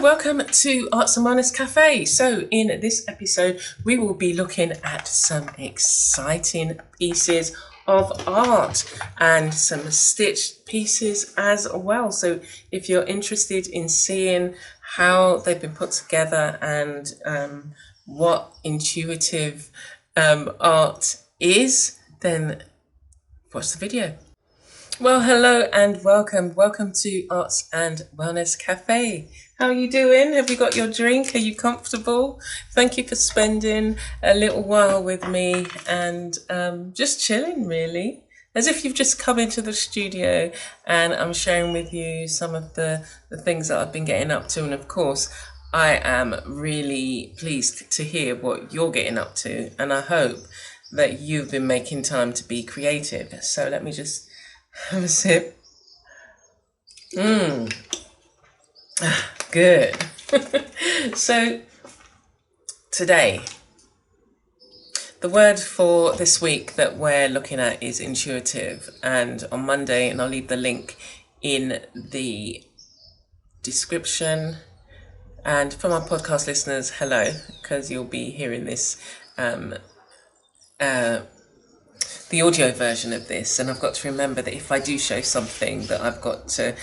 welcome to Arts and Wellness Café. So in this episode, we will be looking at some exciting pieces of art and some stitched pieces as well. So if you're interested in seeing how they've been put together and what intuitive art is, then watch the video. Well, hello and welcome. Welcome to Arts and Wellness Cafe. How are you doing? Have you got your drink? Are you comfortable? Thank you for spending a little while with me and just chilling, really. As if you've just come into the studio and I'm sharing with you some of the things that I've been getting up to. And of course, I am really pleased to hear what you're getting up to. And I hope that you've been making time to be creative. So let me just have a sip. Good. So today, the word for this week that we're looking at is intuitive. And on Monday, and I'll leave the link in the description. And for my podcast listeners, hello, because you'll be hearing this the audio version of this, and I've got to remember that if I do show something that I've got to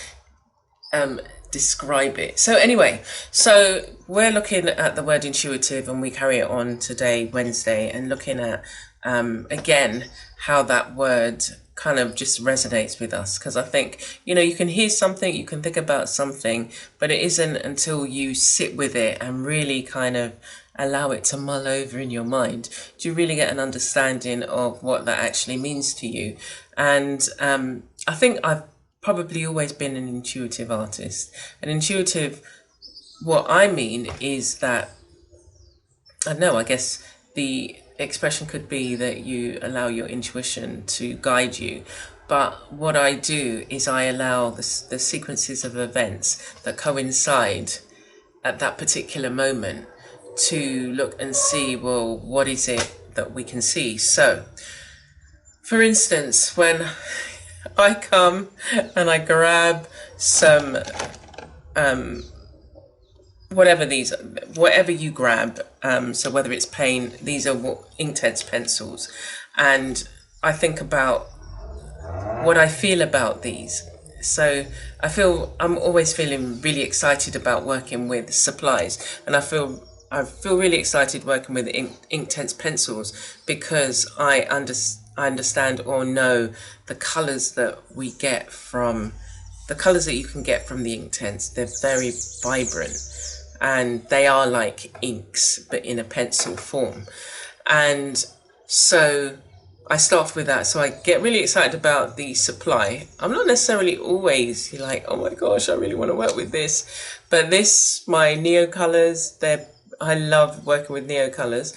describe it. So anyway, so we're looking at the word intuitive, and we carry it on today, Wednesday, and looking at again how that word kind of just resonates with us, because I think, you know, you can hear something, you can think about something, but it isn't until you sit with it and really kind of allow it to mull over in your mind, do you really get an understanding of what that actually means to you. And I think I've probably always been an intuitive artist. An intuitive, what I mean is that, I don't know, I guess the expression could be that you allow your intuition to guide you. But what I do is I allow the sequences of events that coincide at that particular moment to look and see, well, what is it that we can see? So, for instance, when I come and I grab some, whatever you grab, so whether it's paint, these are Inktense pencils, and I think about what I feel about these. So I'm always feeling really excited about working with supplies, and I feel really excited working with Inktense pencils because I understand or know the colours that you can get from the Inktense. They're very vibrant and they are like inks, but in a pencil form. And so I start with that. So I get really excited about the supply. I'm not necessarily always like, oh my gosh, I really want to work with this. But my Neo colours, I love working with Neo colours,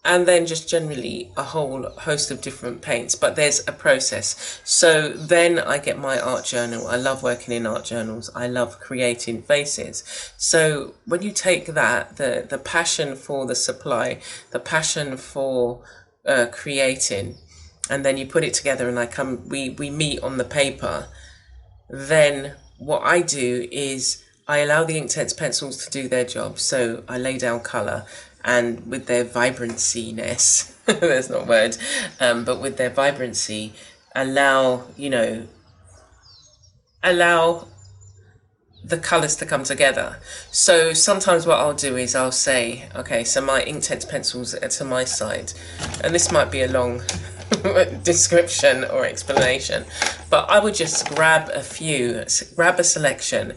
and then just generally a whole host of different paints, but there's a process. So then I get my art journal. I love working in art journals. I love creating faces. So when you take that, the passion for the supply, the passion for creating, and then you put it together and we meet on the paper, then what I do is I allow the Inktense pencils to do their job. So I lay down colour, and with their vibrancy-ness, there's not a word, but with their vibrancy, allow the colours to come together. So sometimes what I'll do is I'll say, okay, so my Inktense pencils are to my side, and this might be a long description or explanation, but I would just grab a selection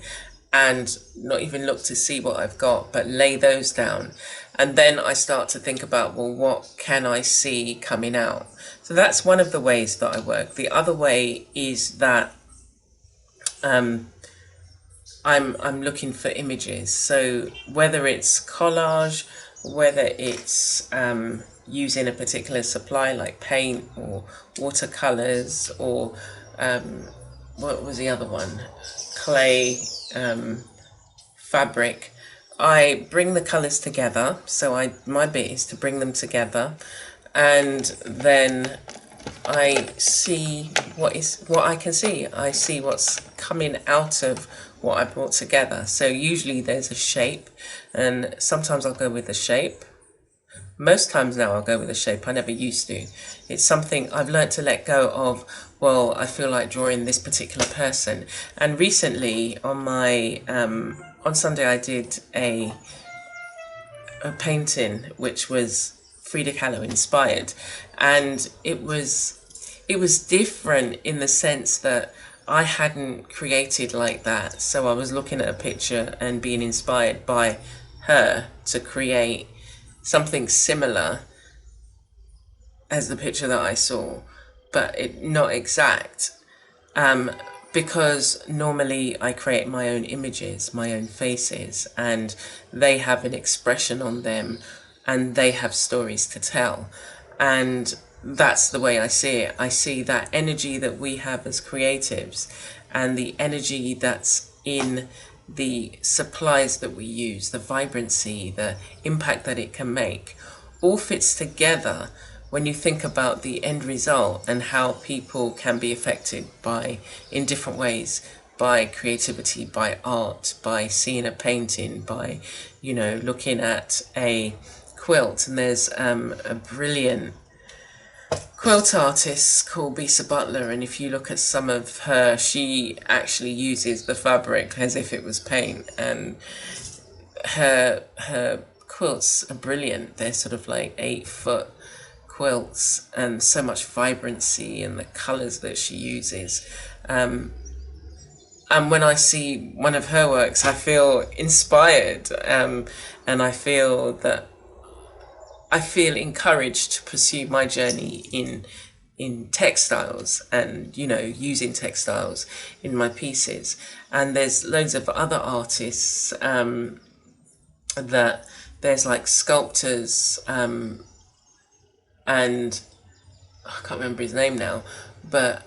and not even look to see what I've got, but lay those down. And then I start to think about, well, what can I see coming out? So that's one of the ways that I work. The other way is that I'm looking for images. So whether it's collage, whether it's using a particular supply like paint or watercolors or what was the other one? Clay, fabric. I bring the colours together. So my bit is to bring them together, and then I see what I can see. I see what's coming out of what I brought together. So usually there's a shape, and sometimes I'll go with a shape. Most times now I'll go with a shape. I never used to. It's something I've learned to let go of. Well, I feel like drawing this particular person. And recently on my on Sunday I did a painting which was Frida Kahlo inspired, and it was different in the sense that I hadn't created like that. So I was looking at a picture and being inspired by her to create something similar as the picture that I saw, but not exact, because normally I create my own images, my own faces, and they have an expression on them and they have stories to tell. And that's the way I see it. I see that energy that we have as creatives and the energy that's in the supplies that we use, the vibrancy, the impact that it can make, all fits together when you think about the end result and how people can be affected by, in different ways, by creativity, by art, by seeing a painting, by, you know, looking at a quilt. And there's a brilliant quilt artist called Bisa Butler, and if you look at some of her, she actually uses the fabric as if it was paint, and her quilts are brilliant. They're sort of like 8-foot quilts, and so much vibrancy in the colors that she uses. And when I see one of her works, I feel inspired, and I feel encouraged to pursue my journey in textiles, and, you know, using textiles in my pieces. And there's loads of other artists that there's like sculptors, and I can't remember his name now, but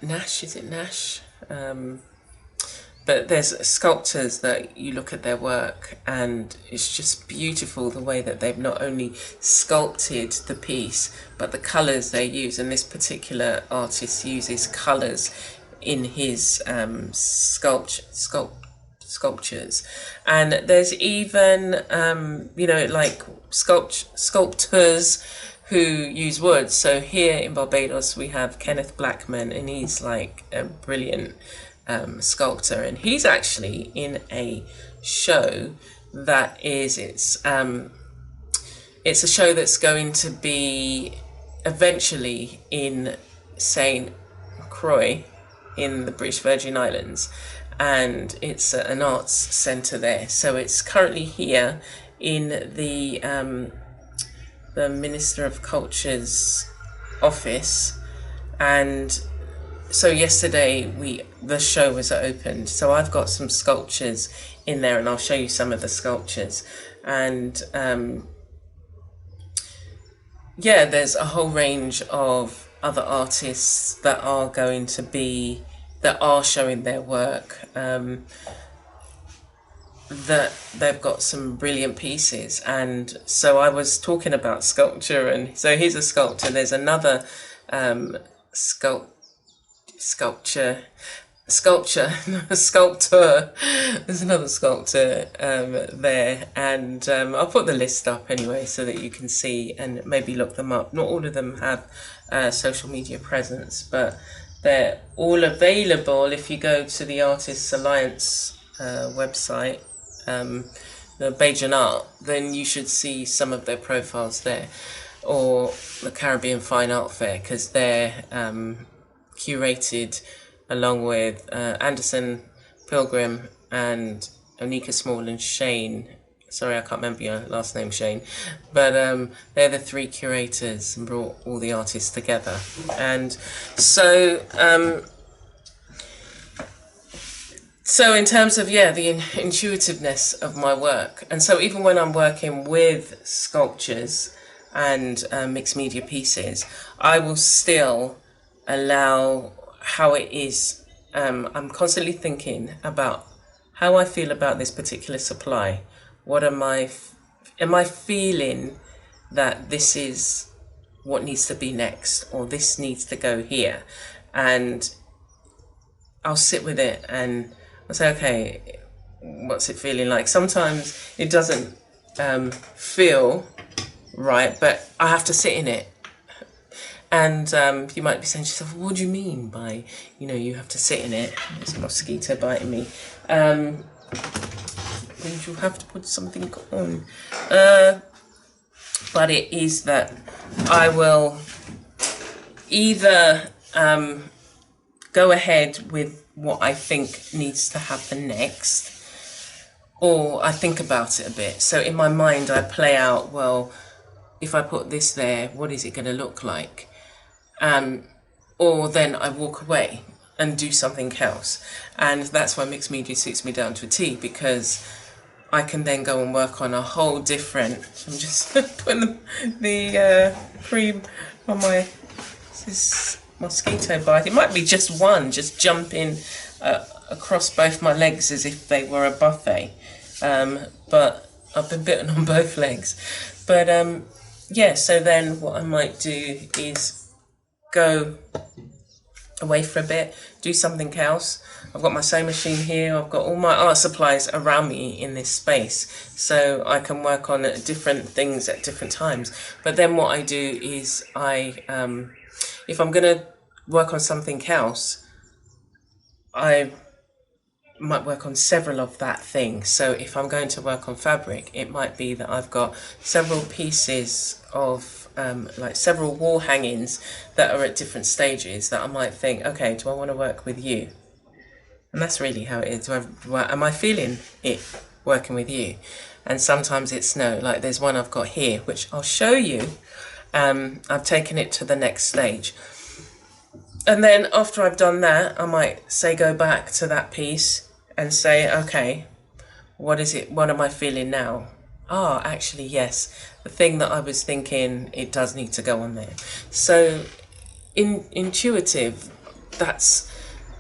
Nash, is it Nash? But there's sculptors that you look at their work and it's just beautiful the way that they've not only sculpted the piece, but the colours they use. And this particular artist uses colours in his sculptures. And there's even, you know, like sculptors who use wood. So here in Barbados we have Kenneth Blackman, and he's like a brilliant sculptor, and he's actually in a show that is it's a show that's going to be eventually in St. Croix in the British Virgin Islands, and it's an arts centre there. So it's currently here in the Minister of Culture's office, and so yesterday the show was opened. So I've got some sculptures in there, and I'll show you some of the sculptures. And yeah, there's a whole range of other artists that are showing their work, that they've got some brilliant pieces. And so I was talking about sculpture, and so here's a sculptor. There's another sculptor. There's another sculptor there, and I'll put the list up anyway so that you can see and maybe look them up. Not all of them have social media presence, but they're all available if you go to the Artists Alliance website, the Bajan Art, then you should see some of their profiles there, or the Caribbean Fine Art Fair, because they're curated along with Anderson Pilgrim and Onika Small and Shane. Sorry, I can't remember your last name, Shane. But they're the three curators and brought all the artists together. And so in terms of, the intuitiveness of my work. And so even when I'm working with sculptures and mixed media pieces, I will still allow how it is. I'm constantly thinking about how I feel about this particular supply. What am I feeling that this is what needs to be next, or this needs to go here? And I'll sit with it and I say, okay, what's it feeling like? Sometimes it doesn't feel right, but I have to sit in it. And you might be saying to yourself, what do you mean by, you have to sit in it? There's a mosquito biting me. Means you have to put something on. But it is that I will either go ahead with what I think needs to happen next, or I think about it a bit. So in my mind, I play out, well, if I put this there, what is it going to look like? Or then I walk away and do something else. And that's why mixed media suits me down to a T, because I can then go and work on a whole different, I'm just putting the cream on this mosquito bite. It might be just one, just jumping across both my legs as if they were a buffet. But I've been bitten on both legs. But yeah, so then what I might do is go away for a bit, do something else. I've got my sewing machine here, I've got all my art supplies around me in this space, so I can work on different things at different times. But then what I do is if I'm going to work on something else, I might work on several of that thing. So if I'm going to work on fabric, it might be that I've got several pieces of like several wall hangings that are at different stages that I might think, okay, do I want to work with you? And that's really how it is. Am I feeling it working with you? And sometimes it's no. Like there's one I've got here, which I'll show you. I've taken it to the next stage. And then after I've done that, I might say go back to that piece and say, okay, what is it? What am I feeling now? Ah, actually, yes. The thing that I was thinking, it does need to go on there. So intuitive,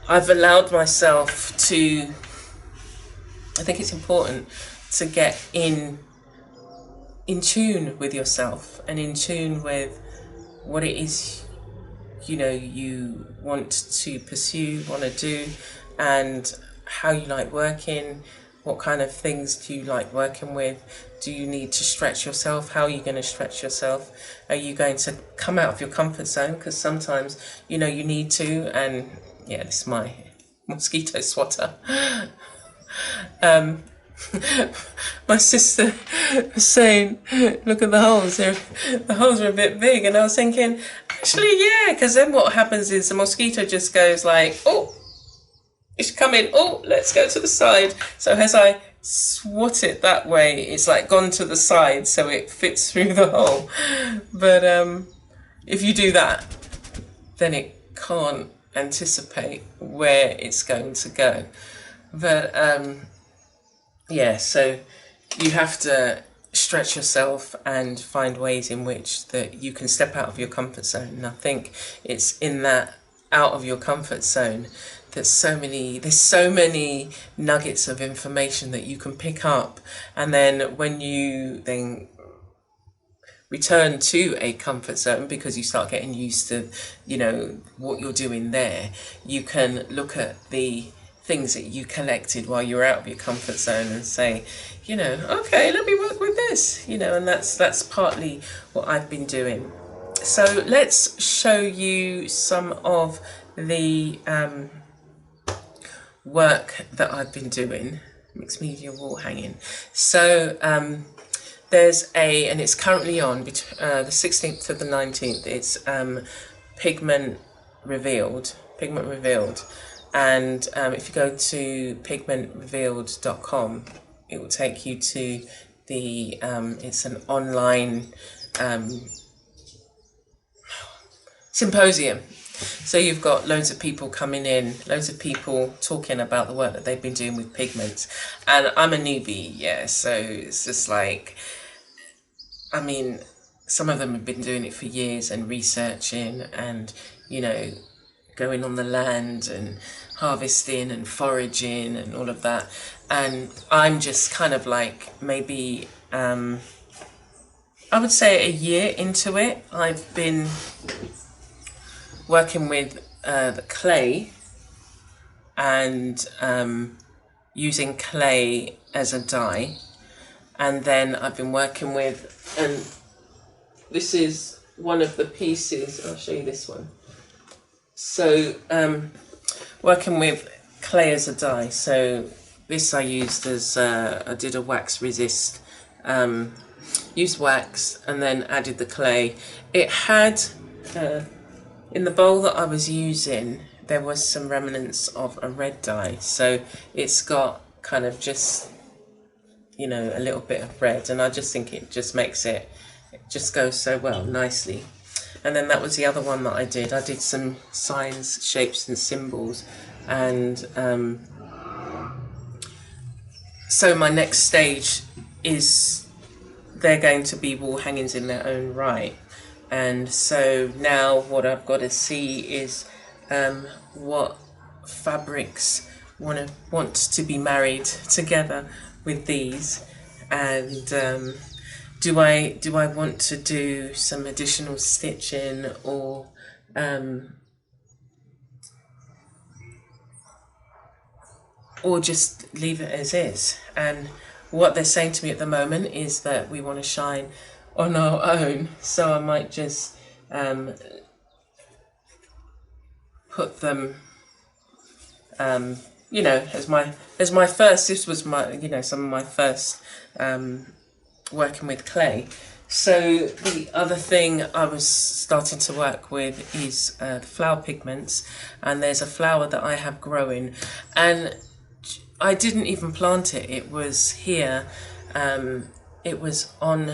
I've allowed myself to, I think it's important to get in tune with yourself and in tune with what it is you want to pursue, want to do, and how you like working. What kind of things do you like working with? Do you need to stretch yourself? How are you going to stretch yourself? Are you going to come out of your comfort zone? Because sometimes you need to. And yeah, this is my mosquito swatter. My sister was saying, look at the holes, the holes are a bit big, and I was thinking, actually yeah, because then what happens is the mosquito just goes like, oh, it's coming, oh, let's go to the side. So as I swat it that way, it's like gone to the side so it fits through the hole. But if you do that, then it can't anticipate where it's going to go. But yeah, so you have to stretch yourself and find ways in which that you can step out of your comfort zone. And I think it's in that out of your comfort zone there's so many nuggets of information that you can pick up, and then when you then return to a comfort zone, because you start getting used to what you're doing there, you can look at the things that you collected while you were out of your comfort zone and say, okay, let me work with this, and that's partly what I've been doing. So let's show you some of the work that I've been doing, mixed media wall hanging. So there's and it's currently on the 16th to the 19th. It's Pigment Revealed. And if you go to pigmentrevealed.com, it will take you to the, it's an online symposium. So you've got loads of people coming in, loads of people talking about the work that they've been doing with pigments. And I'm a newbie, yeah, so it's just like, I mean, some of them have been doing it for years and researching and, going on the land and harvesting and foraging and all of that. And I'm just kind of like maybe, I would say a year into it. I've been working with the clay and using clay as a dye, and then I've been working with, and this is one of the pieces, I'll show you this one. So working with clay as a dye, so this I used as, I did a wax resist, used wax and then added the clay. It had, in the bowl that I was using, there was some remnants of a red dye, so it's got kind of just, you know, a little bit of red, and I just think it just makes it just goes so well, nicely. And then that was the other one that I did. I did some signs, shapes and symbols, and so my next stage is they're going to be wall hangings in their own right. And so now what I've got to see is what fabrics want to be married together with these, and do I want to do some additional stitching, or just leave it as is. And what they're saying to me at the moment is that we want to shine on our own, so I might just put them, you know, as my first. This was my, you know, some of my first working with clay. So the other thing I was starting to work with is the flower pigments, and there's a flower that I have growing, and I didn't even plant it. It was here. It was on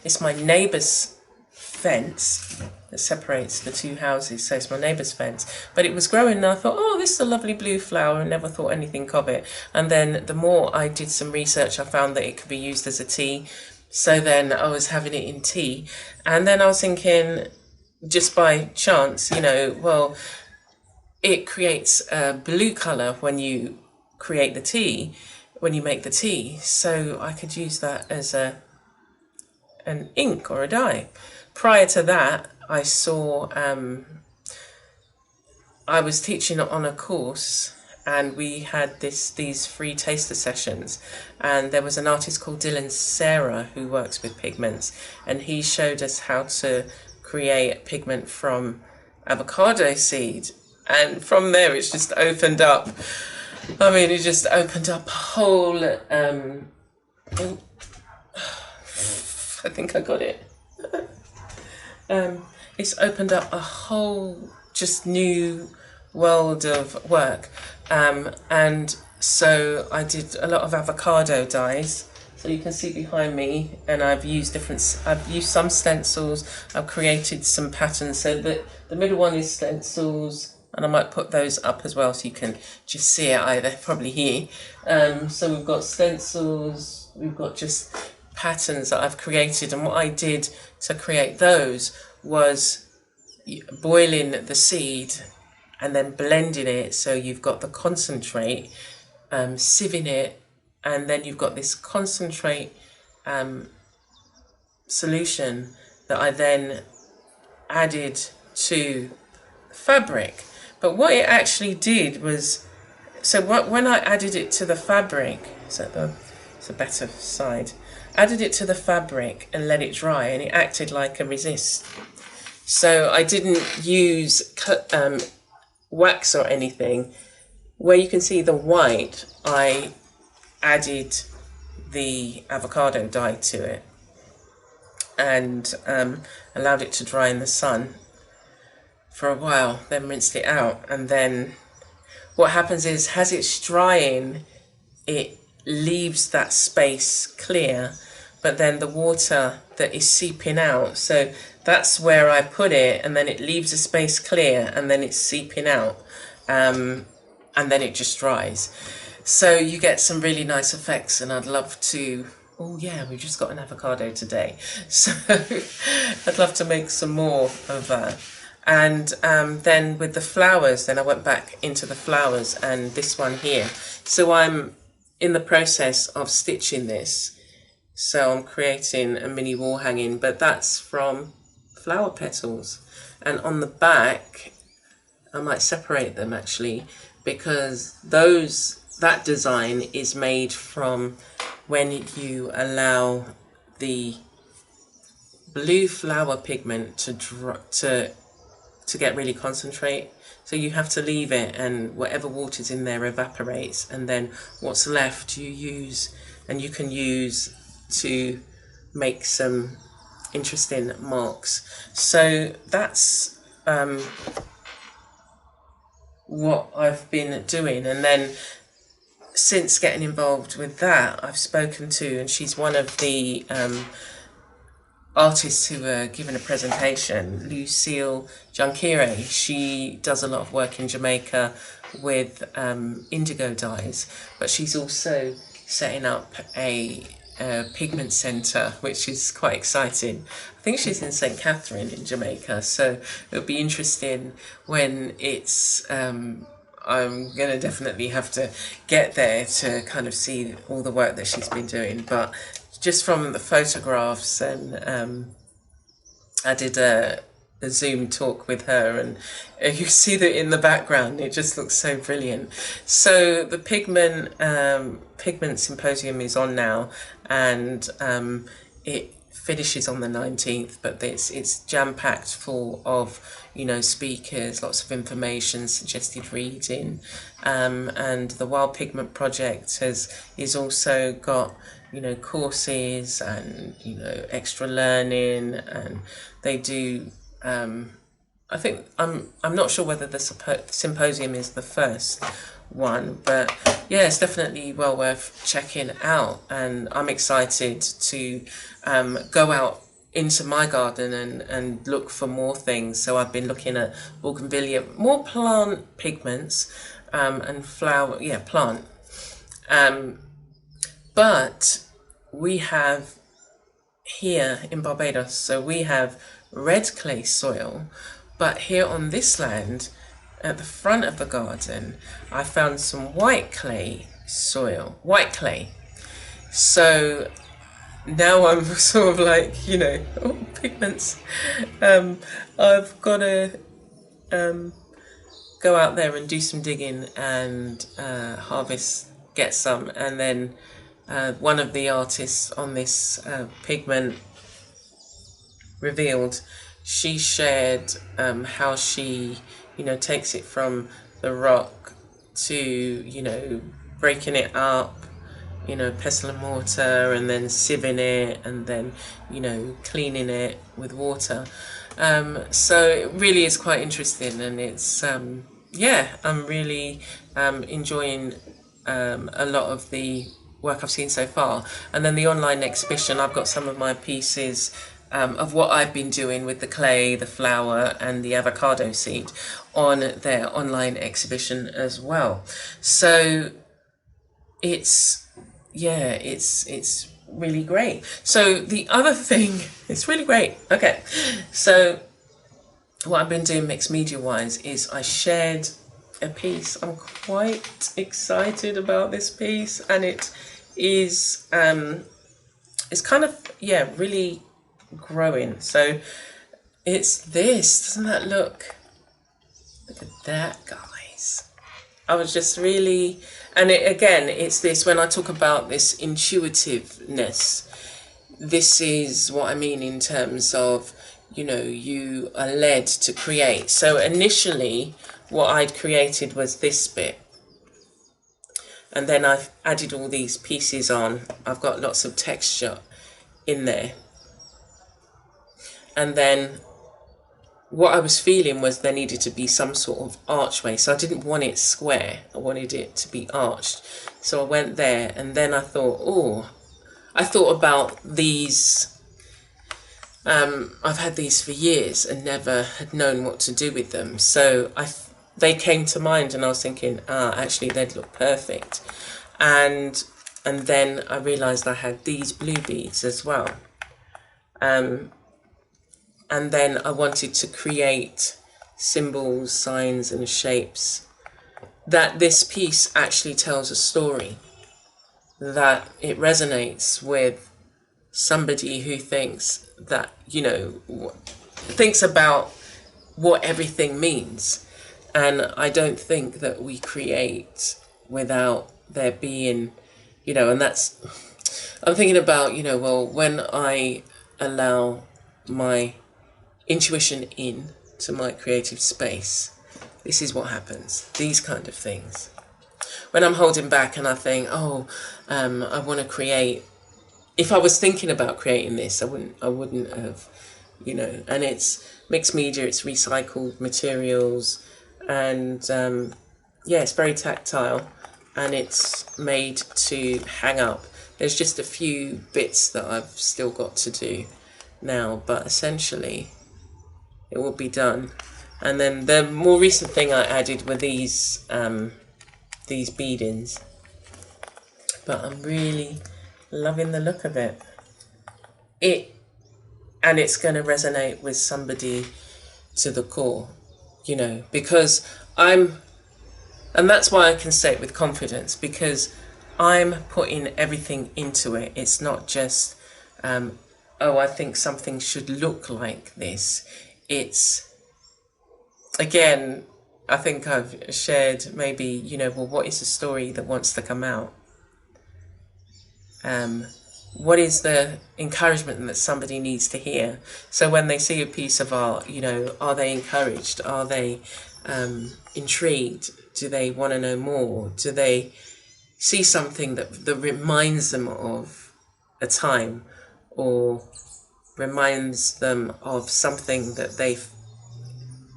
it's my neighbour's fence that separates the two houses, so it's my neighbour's fence. But it was growing, and I thought, oh, this is a lovely blue flower, and never thought anything of it. And then the more I did some research, I found that it could be used as a tea. So then I was having it in tea, and then I was thinking, just by chance, you know, well, it creates a blue colour when you create the tea, when you make the tea, so I could use that as an ink or a dye. Prior to that, I saw, I was teaching on a course, and we had these free taster sessions, and there was an artist called Dylan Sarah who works with pigments, and he showed us how to create pigment from avocado seed. And from there, it's just opened up. I mean, it just opened up a whole, I think I got it. It's opened up a whole just new world of work. And so I did a lot of avocado dyes. So you can see behind me, and I've used some stencils. I've created some patterns. So the middle one is stencils, and I might put those up as well so you can just see it. They're probably here. So we've got stencils, we've got just patterns that I've created, and what I did to create those was boiling the seed and then blending it, so you've got the concentrate, sieving it, and then you've got this concentrate solution that I then added to fabric. But what it actually did was, when I added it to the fabric, it's a better side, added it to the fabric and let it dry, and it acted like a resist. So I didn't use wax or anything. Where you can see the white, I added the avocado dye to it and allowed it to dry in the sun for a while, then rinsed it out. And then what happens is, as it's drying, it leaves that space clear, but then the water that is seeping out, so that's where I put it, and then it leaves a space clear, and then it's seeping out, and then it just dries. So you get some really nice effects, and I'd love to, oh yeah, we just got an avocado today, so I'd love to make some more of that. And then with the flowers, then I went back into the flowers, and this one here. So I'm in the process of stitching this. So I'm creating a mini wall hanging, but that's from flower petals. And on the back, I might separate them actually, because those that design is made from when you allow the blue flower pigment to get really concentrate. So you have to leave it, and whatever water's in there evaporates, and then what's left you use, and you can use to make some interesting marks. So that's what I've been doing. And then since getting involved with that, I've spoken to, and she's one of the artists who are giving a presentation, Lucille Junkire. She does a lot of work in Jamaica with indigo dyes, but she's also setting up a pigment centre, which is quite exciting. I think she's in St. Catherine in Jamaica, so it'll be interesting when it's I'm going to definitely have to get there to kind of see all the work that she's been doing. But just from the photographs, and I did a Zoom talk with her, and you see that in the background, it just looks so brilliant. So the pigment symposium is on now, and it finishes on the 19th, but it's jam-packed full of, you know, speakers, lots of information, suggested reading, and the Wild Pigment Project is also got, you know, courses and, you know, extra learning, and they do I think I'm not sure whether the symposium is the first one, but yeah, it's definitely well worth checking out, and I'm excited to go out into my garden and look for more things. So I've been looking at bougainvillea, more plant pigments, and flower, plant, but we have here in Barbados, so we have red clay soil, but here on this land at the front of the garden I found some white clay soil, white clay. So now I'm sort of like, you know, pigments. I've got to go out there and do some digging and get some, and then one of the artists on this pigment revealed, she shared how she, you know, takes it from the rock to, you know, breaking it up, you know, pestle and mortar, and then sieving it, and then, you know, cleaning it with water. So it really is quite interesting, and it's yeah, I'm really enjoying a lot of the work I've seen so far. And then the online exhibition, I've got some of my pieces of what I've been doing with the clay, the flour, and the avocado seed on their online exhibition as well. So it's really great. So the other thing, it's really great. Okay, so what I've been doing mixed media wise is I shared a piece. I'm quite excited about this piece, and it is it's kind of, yeah, really growing. So it's this, doesn't that look at that, guys? I was just really, and it, again, it's this, when I talk about this intuitiveness, this is what I mean in terms of, you know, you are led to create. So initially what I'd created was this bit, and then I've added all these pieces on. I've got lots of texture in there. And then what I was feeling was there needed to be some sort of archway. So I didn't want it square. I wanted it to be arched. So I went there, and then I thought, I thought about these. I've had these for years and never had known what to do with them. So they came to mind, and I was thinking, actually they'd look perfect. And then I realised I had these blue beads as well. And then I wanted to create symbols, signs and shapes that this piece actually tells a story, that it resonates with somebody who thinks that, you know, thinks about what everything means. And I don't think that we create without there being, and that's, I'm thinking about, well, when I allow my intuition in to my creative space, this is what happens. These kind of things. When I'm holding back and I think, I want to create. If I was thinking about creating this, I wouldn't have, And it's mixed media. It's recycled materials, and it's very tactile, and it's made to hang up. There's just a few bits that I've still got to do now, but essentially it will be done. And then the more recent thing I added were these beadings, but I'm really loving the look of it. And it's going to resonate with somebody to the core, because and that's why I can say it with confidence, because I'm putting everything into it. It's not just, I think something should look like this. It's, again, I think I've shared maybe, what is the story that wants to come out? What is the encouragement that somebody needs to hear? So when they see a piece of art, are they encouraged? Are they intrigued? Do they want to know more? Do they see something that reminds them of a time, or reminds them of something that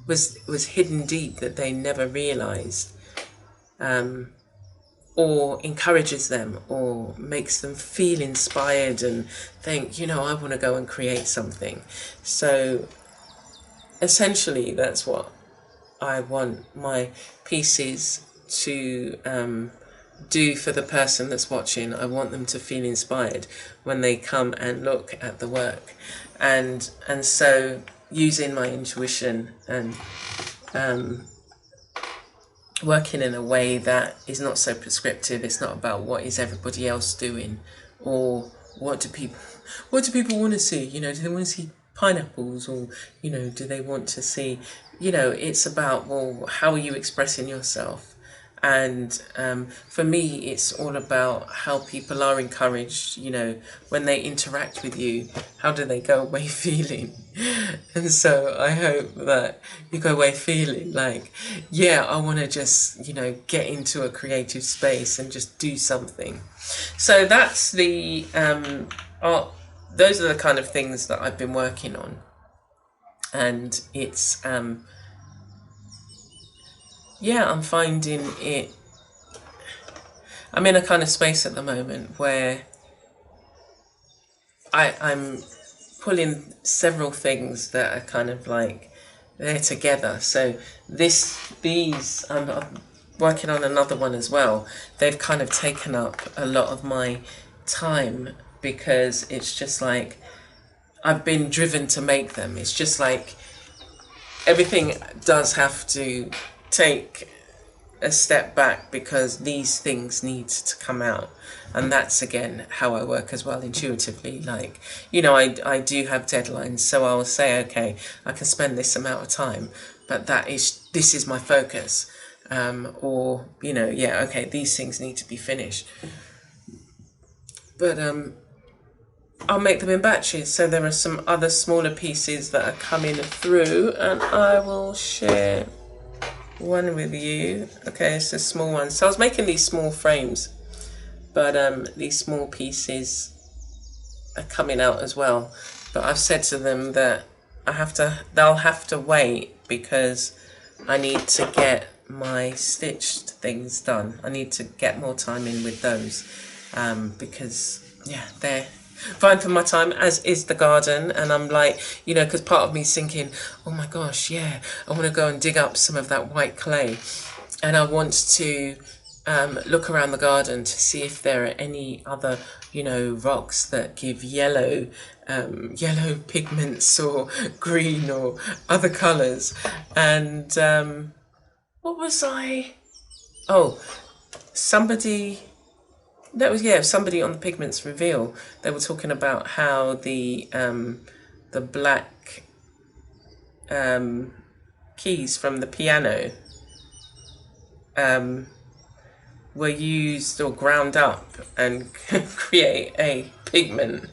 was hidden deep that they never realized, or encourages them, or makes them feel inspired and think, I want to go and create something. So essentially that's what I want my pieces to do for the person that's watching. I want them to feel inspired when they come and look at the work, and so using my intuition and working in a way that is not so prescriptive. It's not about what is everybody else doing, or what do people want to see. Do they want to see pineapples, or do they want to see, it's about, well, how are you expressing yourself? And for me, it's all about how people are encouraged, when they interact with you. How do they go away feeling? And so I hope that you go away feeling like, I want to just, get into a creative space and just do something. So that's the art. Those are the kind of things that I've been working on. And it's I'm finding it, I'm in a kind of space at the moment where I'm pulling several things that are kind of like, they're together. So these, I'm working on another one as well. They've kind of taken up a lot of my time, because it's just like, I've been driven to make them. It's just like, everything does have to take a step back, because these things need to come out. And that's, again, how I work as well, intuitively. Like, I do have deadlines, so I'll say, okay, I can spend this amount of time, but this is my focus. Or, okay, these things need to be finished. But I'll make them in batches. So there are some other smaller pieces that are coming through, and I will share one with you. Okay, it's a small one. So I was making these small frames, but these small pieces are coming out as well. But I've said to them that they'll have to wait, because I need to get my stitched things done. I need to get more time in with those, because they're fine for my time, as is the garden. And I'm like, because part of me is thinking, oh my gosh, I want to go and dig up some of that white clay, and I want to look around the garden to see if there are any other, rocks that give yellow pigments, or green, or other colours. And what was I? Oh, somebody on the Pigments Reveal, they were talking about how the black keys from the piano were used or ground up and create a pigment,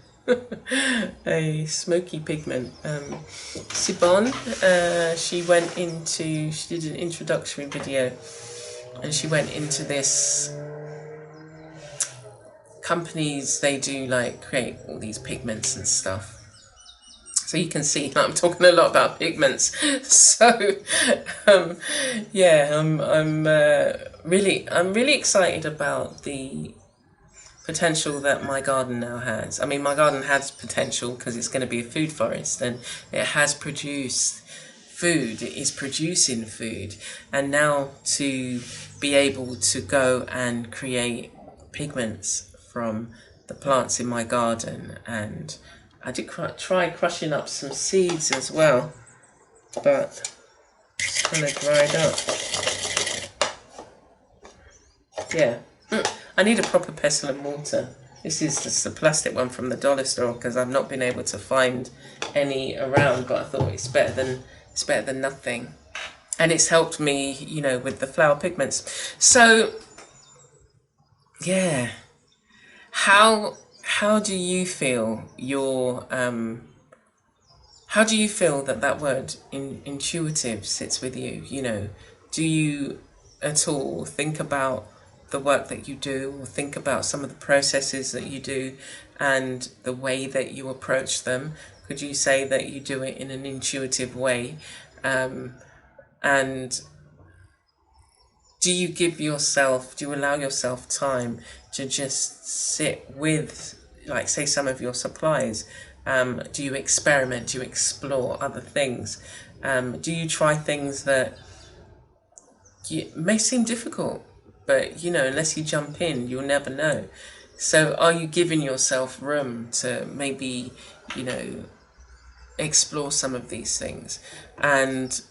a smoky pigment. Sibon, she did an introductory video, and she went into this companies, they do like create all these pigments and stuff. So you can see I'm talking a lot about pigments. So yeah, I'm really excited about the potential that my garden now has. I mean, my garden has potential because it's going to be a food forest, and it has produced food. It is producing food, and now to be able to go and create pigments from the plants in my garden. And I did try crushing up some seeds as well, but it's kind of dried up. Yeah, I need a proper pestle and mortar. This is just a plastic one from the dollar store because I've not been able to find any around, but I thought it's better than nothing. And it's helped me, you know, with the flower pigments. So yeah, how do you feel how do you feel that word intuitive sits with you? You know, do you at all think about the work that you do, or think about some of the processes that you do and the way that you approach them? Could you say that you do it in an intuitive way? And do you allow yourself time to just sit with, like, say, some of your supplies? Do you experiment? Do you explore other things? Do you try things that may seem difficult, but, you know, unless you jump in, you'll never know. So are you giving yourself room to maybe, you know, explore some of these things? And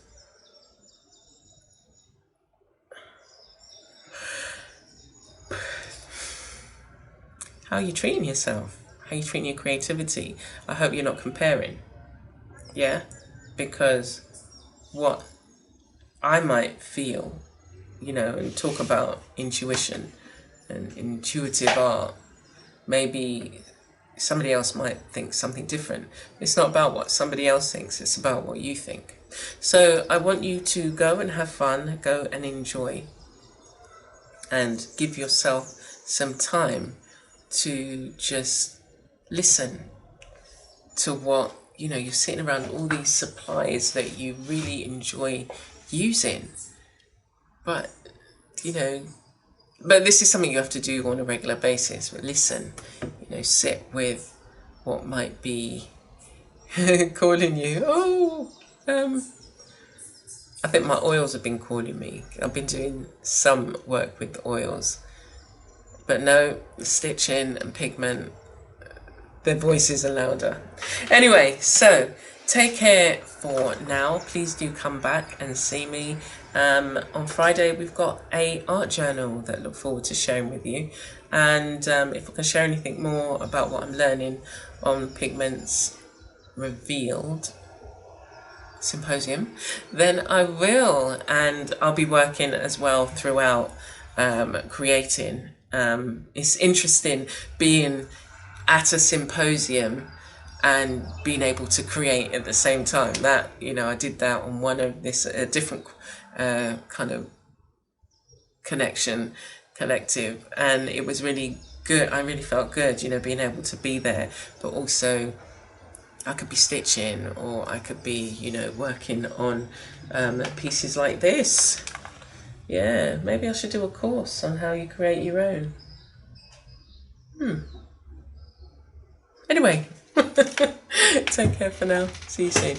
how are you treating yourself? How are you treating your creativity? I hope you're not comparing. Yeah? Because what I might feel, you know, and talk about intuition and intuitive art, maybe somebody else might think something different. It's not about what somebody else thinks, it's about what you think. So I want you to go and have fun, go and enjoy, and give yourself some time to just listen to what, you know, you're sitting around all these supplies that you really enjoy using. But, you know, but this is something you have to do on a regular basis. But listen, you know, sit with what might be calling you. Oh, I think my oils have been calling me. I've been doing some work with the oils. But no, stitching and pigment, their voices are louder. Anyway, so take care for now. Please do come back and see me. On Friday, we've got a art journal that I look forward to sharing with you. And if I can share anything more about what I'm learning on Pigments Revealed Symposium, then I will. And I'll be working as well throughout creating. It's interesting being at a symposium and being able to create at the same time. That, you know, I did that on one of this a different kind of collective, and it was really good. I really felt good, you know, being able to be there, but also I could be stitching, or I could be, you know, working on pieces like this. Yeah, maybe I should do a course on how you create your own. Anyway, take care for now. See you soon.